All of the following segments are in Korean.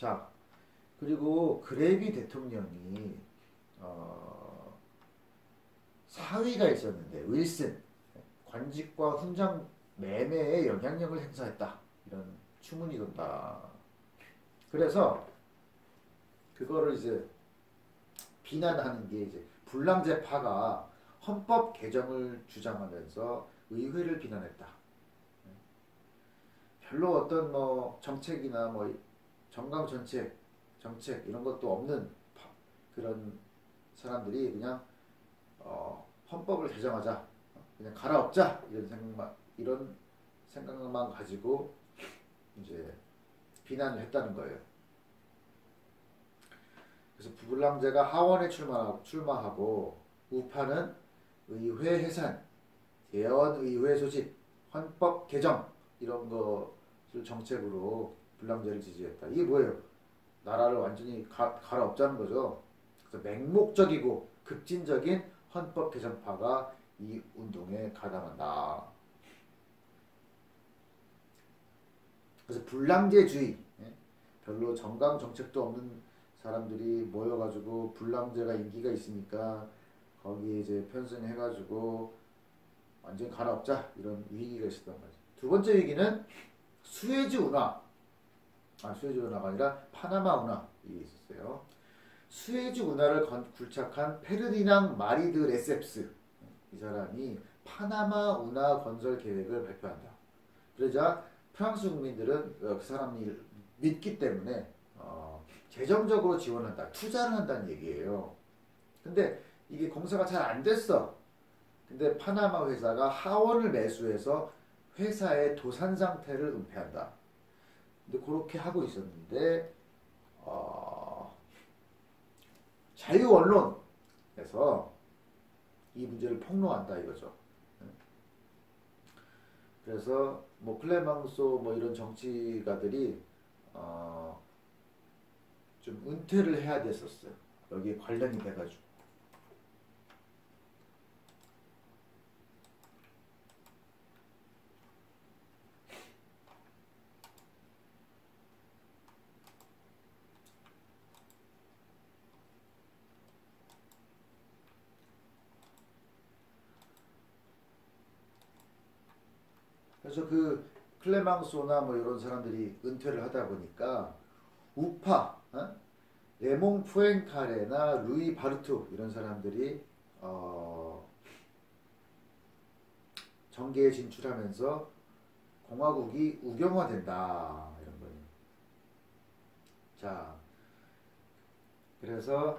자, 그리고 그레비 대통령이 어, 사위가 있었는데 윌슨 관직과 훈장 매매에 영향력을 행사했다 이런 추문이 돈다. 그래서 그거를 이제 비난하는 게 이제 불량제파가 헌법 개정을 주장하면서 의회를 비난했다. 별로 어떤 뭐 정책이나 뭐 정강 정책 이런 것도 없는 그런 사람들이 그냥 헌법을 개정하자, 그냥 갈아엎자 이런 생각만 가지고 이제 비난을 했다는 거예요. 그래서 불량제가 하원에 출마하고 우파는 의회 해산, 예언의회 소집, 헌법 개정 이런 것을 정책으로 불량제를 지지했다. 이게 뭐예요? 나라를 완전히 갈아엎자는 거죠. 그래서 맹목적이고 급진적인 헌법 개정파가 이 운동에 가담한다. 그래서 불량제주의, 별로 정강 정책도 없는 사람들이 모여가지고 불량제가 인기가 있으니까 거기에 이제 편승해가지고 완전 갈아엎자 이런 위기가 있었단 말이죠. 두 번째 위기는 수에즈 운하, 수에즈 운하가 아니라 파나마 운하 이게 있었어요. 수에즈 운하를 굴착한 페르디낭 마리드 레셉스 이 사람이 파나마 운하 건설 계획을 발표한다. 그러자 프랑스 국민들은 그 사람이 믿기 때문에 재정적으로 지원한다, 투자를 한다는 얘기예요. 근데 이게 공사가 잘 안 됐어. 근데 파나마 회사가 하원을 매수해서 회사의 도산 상태를 은폐한다. 근데 그렇게 하고 있었는데 자유 언론에서 이 문제를 폭로한다 이거죠. 그래서 뭐 클레망소 뭐 이런 정치가들이 좀 은퇴를 해야 됐었어요. 여기에 관련이 돼가지고. 그래서 그 클레망소나 뭐 이런 사람들이 은퇴를 하다 보니까 우파, 레몽 푸엔카레나 루이 바르투 이런 사람들이 정계에 진출하면서 공화국이 우경화된다 이런 거예요. 자, 그래서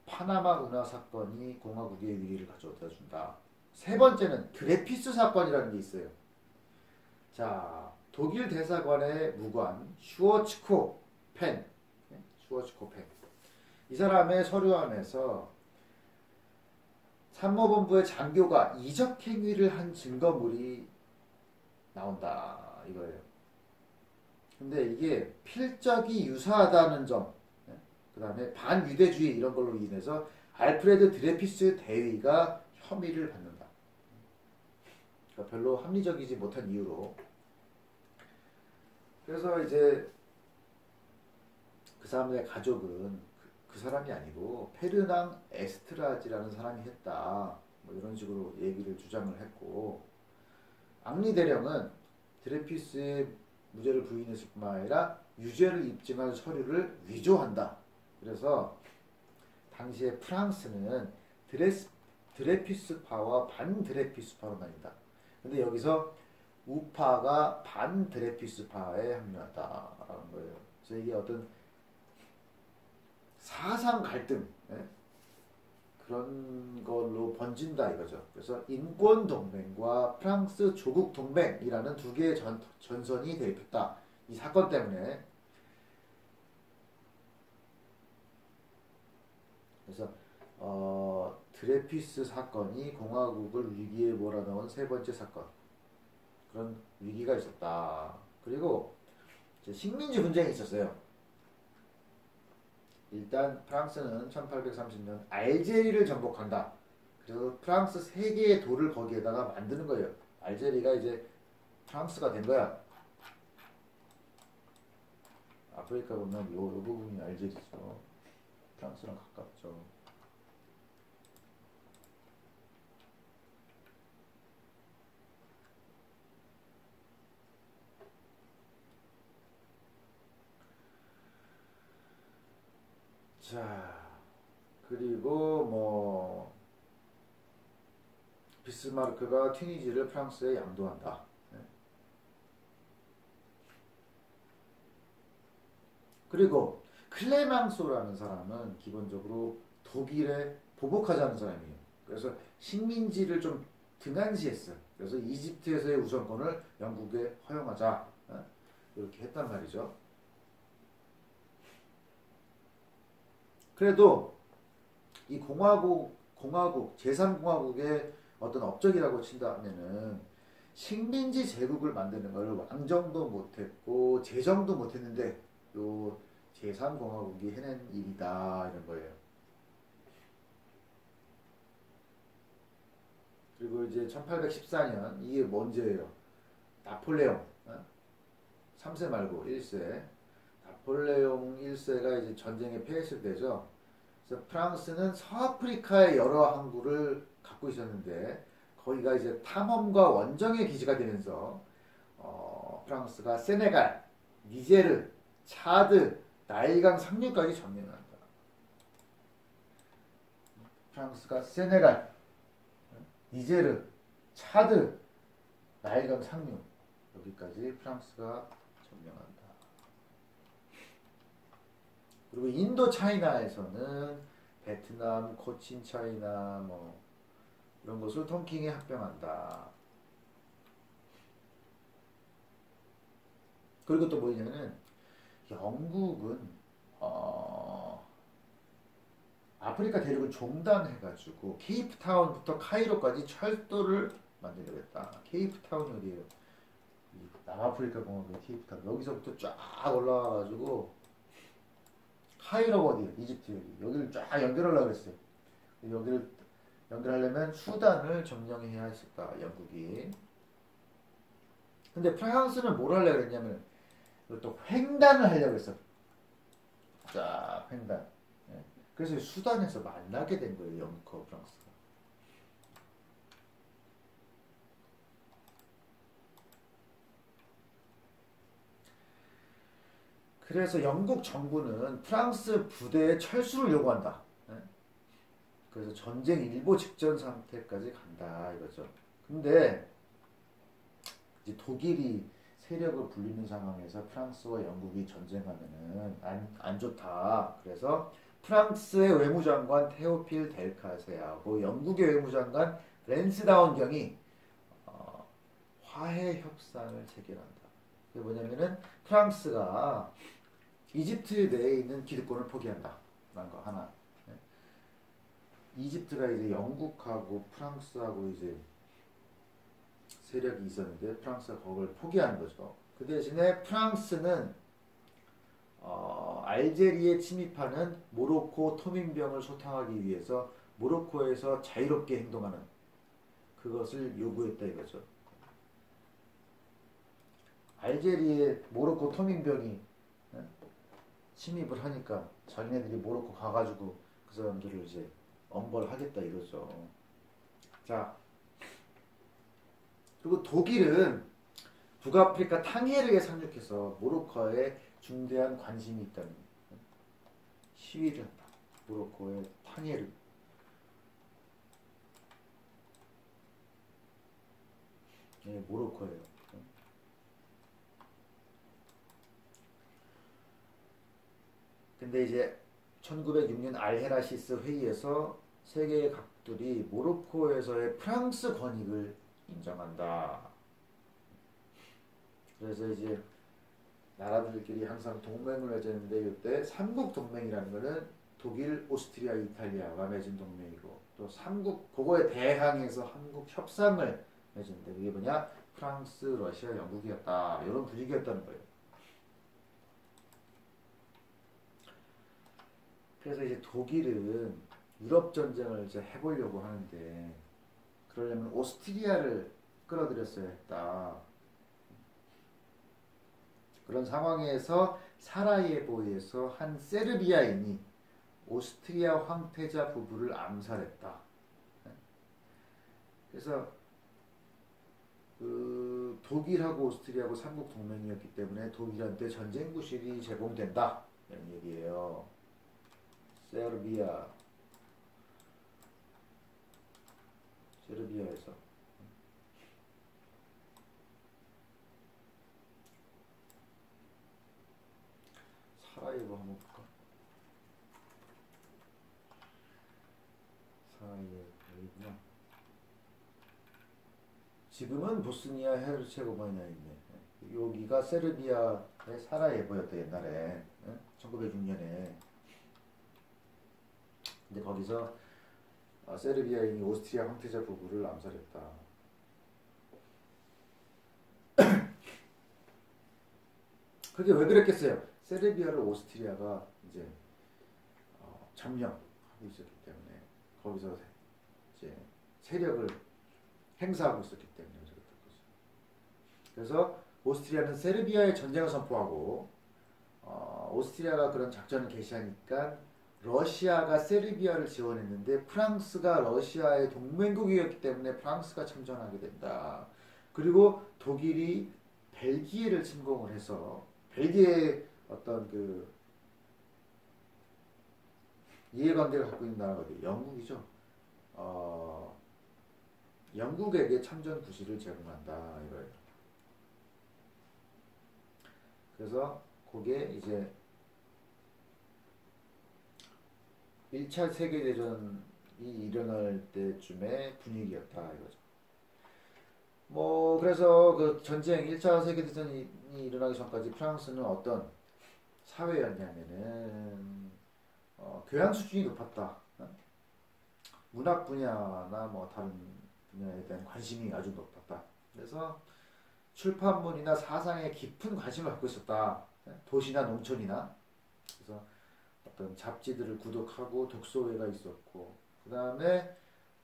파나마 운하 사건이 공화국의 위기를 가져다 준다. 세 번째는 드레피스 사건이라는 게 있어요. 자, 독일 대사관의 무관 슈워츠코 펜, 이 사람의 서류안에서 참모본부의 장교가 이적 행위를 한 증거물이 나온다 이거예요. 근데 이게 필적이 유사하다는 점, 그 다음에 반유대주의 이런 걸로 인해서 알프레드 드레피스 대위가 혐의를 받는다. 그러니까 별로 합리적이지 못한 이유로. 그래서 이제 그 사람의 가족은 그 사람이 아니고 페르낭 에스트라지라는 사람이 했다. 뭐 이런 식으로 얘기를 주장을 했고, 앙리 대령은 드레피스의 무죄를 부인했을 뿐만 아니라 유죄를 입증한 서류를 위조한다. 그래서 당시에 프랑스는 드레피스파와 반드레피스파로 나뉜다. 근데 여기서 우파가 반드레피스파에 합류한다라는 거예요. 그래서 이게 어떤 사상 갈등, 그런 걸로 번진다 이거죠. 그래서 인권 동맹과 프랑스 조국 동맹이라는 두 개의 전선이 대립했다. 이 사건 때문에. 그래서 드레피스 사건이 공화국을 위기에 몰아넣은 세 번째 사건. 그런 위기가 있었다. 그리고 이제 식민지 분쟁이 있었어요. 일단 프랑스는 1830년 알제리를 정복한다. 그래서 프랑스 3개의 도를 거기에다가 만드는 거예요. 알제리가 이제 프랑스가 된 거야. 아프리카 보면 요 부분이 알제리죠. 프랑스랑 가깝죠. 자, 그리고 뭐 비스마르크가 튀니지를 프랑스에 양도한다. 네. 그리고 클레망소라는 사람은 기본적으로 독일에 보복하자는 사람이에요. 그래서 식민지를 좀 등한시했어요. 그래서 이집트에서의 우선권을 영국에 허용하자. 네. 이렇게 했단 말이죠. 그래도 이 공화국 제3공화국의 어떤 업적이라고 친다면은 식민지 제국을 만드는 걸 왕정도 못했고 제정도 못했는데 요 제3공화국이 해낸 일이다 이런 거예요. 그리고 이제 1814년 이게 뭔지예요. 나폴레옹 3세 말고 1세 나폴레옹 1세가 이제 전쟁에 패했을 때죠. 그래서 프랑스는 서아프리카의 여러 항구를 갖고 있었는데 거기가 이제 탐험과 원정의 기지가 되면서 프랑스가 세네갈, 니제르, 차드, 나일강 상류까지 점령한다. 프랑스가 세네갈, 니제르, 차드, 나일강 상류 여기까지 프랑스가 점령한다. 그리고 인도 차이나에서는 베트남, 코친 차이나 뭐 이런 것을 tonkin에 합병한다. 그리고 또 뭐냐면은 영국은 아프리카 대륙을 종단해가지고 케이프타운부터 카이로까지 철도를 만들려고 했다. 케이프타운이 어디예요? 남아프리카 공화국 케이프타운 여기서부터 쫙 올라와가지고 카이로 어디예요? 이집트 여기를 쫙 연결하려고 했어요. 여기를 연결하려면 수단을 점령해야 했을까 영국이. 근데 프랑스는 뭘 하려고 했냐면 또 횡단을 하려고 했어. 쫙 횡단. 그래서 수단에서 만나게 된 거예요. 영국과 프랑스가. 그래서 영국 정부는 프랑스 부대의 철수를 요구한다. 그래서 전쟁 일보 직전 상태까지 간다 이거죠. 근데 이제 독일이 세력을 불리는 상황에서 프랑스와 영국이 전쟁하면은 안 좋다. 그래서 프랑스의 외무장관 테오필 델카세하고 영국의 외무장관 랜스다운 경이 화해 협상을 체결한다. 그게 뭐냐면은 프랑스가 이집트 내에 있는 기득권을 포기한다. 라는 거 하나. 이집트가 이제 영국하고 프랑스하고 이제 세력이 있었는데 프랑스가 그걸 포기하는 거죠. 그 대신에 프랑스는 알제리에 침입하는 모로코 토민병을 소탕하기 위해서 모로코에서 자유롭게 행동하는 그것을 요구했다 이거죠. 알제리에 모로코 토민병이 침입을 하니까 자기네들이 모로코 가가지고 그 사람들을 이제 엄벌하겠다 이거죠. 자, 그리고 독일은 북아프리카 탕헤르에 상륙해서 모로코에 중대한 관심이 있다는 시위를 한다. 모로코의 탕헤르. 네, 모로코예요. 근데 이제 1906년 알헤라시스 회의에서 세계의 각들이 모로코에서의 프랑스 권익을 인정한다. 그래서 이제 나라들끼리 항상 동맹을 맺었는데 이때 삼국 동맹이라는 거는 독일, 오스트리아, 이탈리아가 맺은 동맹이고 또 삼국 그거에 대항해서 한국 협상을 맺었는데 그게 뭐냐? 프랑스, 러시아, 영국이었다. 이런 분위기였다는 거예요. 그래서 이제 독일은 유럽 전쟁을 이제 해보려고 하는데 그러려면 오스트리아를 끌어들였어야 했다. 그런 상황에서 사라예보에서 한 세르비아인이 오스트리아 황태자 부부를 암살했다. 그래서 그 독일하고 오스트리아하고 삼국 동맹이었기 때문에 독일한테 전쟁 구실이 제공된다 이런 얘기예요. 세르비아에서 사라예보 한번 볼까? 사라예보구나. 지금은 보스니아 헤르체고바니아에 있네. 여기가 세르비아의 사라예보였다 옛날에 1906년에. 근데 거기서 세르비아인이 오스트리아 황태자 부부를 암살했다. 그게 왜 그랬겠어요? 세르비아를 오스트리아가 이제 점령하고 있었기 때문에 거기서 이제 세력을 행사하고 있었기 때문에 그랬던 거죠. 그래서 오스트리아는 세르비아에 전쟁을 선포하고 오스트리아가 그런 작전을 개시하니까 러시아가 세르비아를 지원했는데 프랑스가 러시아의 동맹국이었기 때문에 프랑스가 참전하게 된다. 그리고 독일이 벨기에를 침공을 해서 벨기에 어떤 그 이해관계를 갖고 있는 나라가 어디? 영국이죠. 영국에게 참전 구실을 제공한다 이거예요. 그래서 그게 이제 1차 세계대전이 일어날 때쯤의 분위기였다 이거죠. 뭐 그래서 그 전쟁 1차 세계대전이 일어나기 전까지 프랑스는 어떤 사회였냐면은 교양 수준이 높았다. 문학 분야나 뭐 다른 분야에 대한 관심이 아주 높았다. 그래서 출판물이나 사상에 깊은 관심을 갖고 있었다. 도시나 농촌이나. 그래서 어떤 잡지들을 구독하고 독서회가 있었고, 그 다음에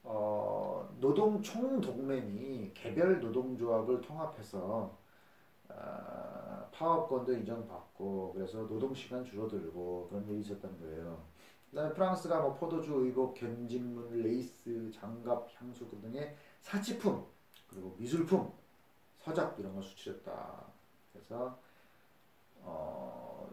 노동 총동맹이 개별 노동조합을 통합해서 파업권도 인정받고, 그래서 노동시간 줄어들고 그런 일이 있었다는 거예요. 그 다음에 프랑스가 뭐 포도주, 의복, 견직물, 레이스, 장갑, 향수 등의 사치품, 그리고 미술품, 서적 이런 걸 수출했다. 그래서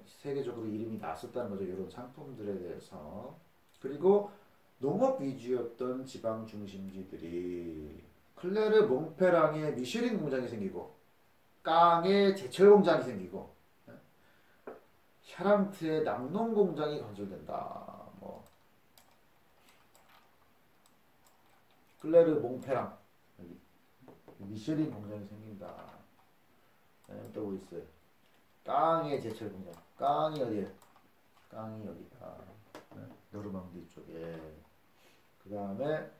세계적으로 이름이 났었다는 거죠. 이런 상품들에 대해서. 그리고 농업 위주였던 지방 중심지들이 클레르 몽페랑에 미쉐린 공장이 생기고 깡에 제철 공장이 생기고 샤랑트에 낙농 공장이 건설된다. 뭐 클레르 몽페랑 미쉐린 공장이 생긴다. 또 뭐 있어요? 깡의 제철 공장. 깡이 어디에? 깡이 여기다. 노르망디 쪽에. 그 다음에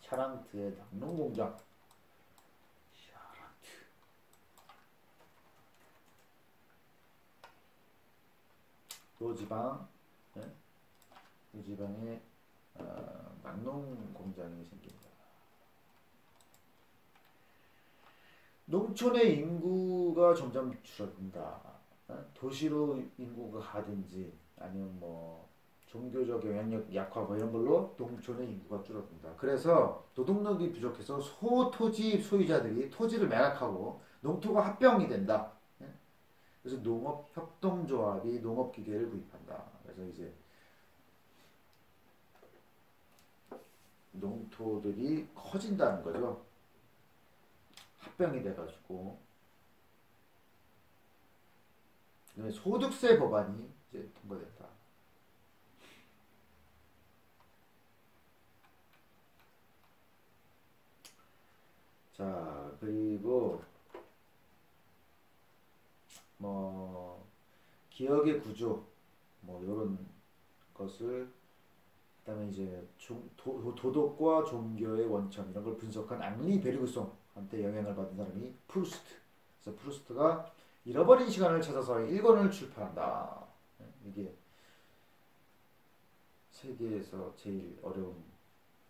샤랑트의 낙농 공장. 샤랑트. 또 지방. 이 지방에 낙농 공장이 생긴다. 농촌의 인구가 점점 줄어든다. 도시로 인구가 가든지 아니면 뭐 종교적 영향력 약화 뭐 이런 걸로 농촌의 인구가 줄어든다. 그래서 노동력이 부족해서 소토지 소유자들이 토지를 매각하고 농토가 합병이 된다. 그래서 농업협동조합이 농업기계를 구입한다. 그래서 이제 농토들이 커진다는 거죠. 합병이 돼가지고 소득세 법안이 이제 통과됐다. 자, 그리고 뭐 기억의 구조 뭐 이런 것을 그다음에 이제 도덕과 종교의 원천 이런 걸 분석한 앙리 베르그송한테 영향을 받은 사람이 프루스트. 그래서 프루스트가 잃어버린 시간을 찾아서 1권을 출판한다. 이게 세계에서 제일 어려운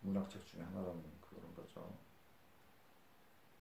문학책 중에 하나라는 그런 거죠.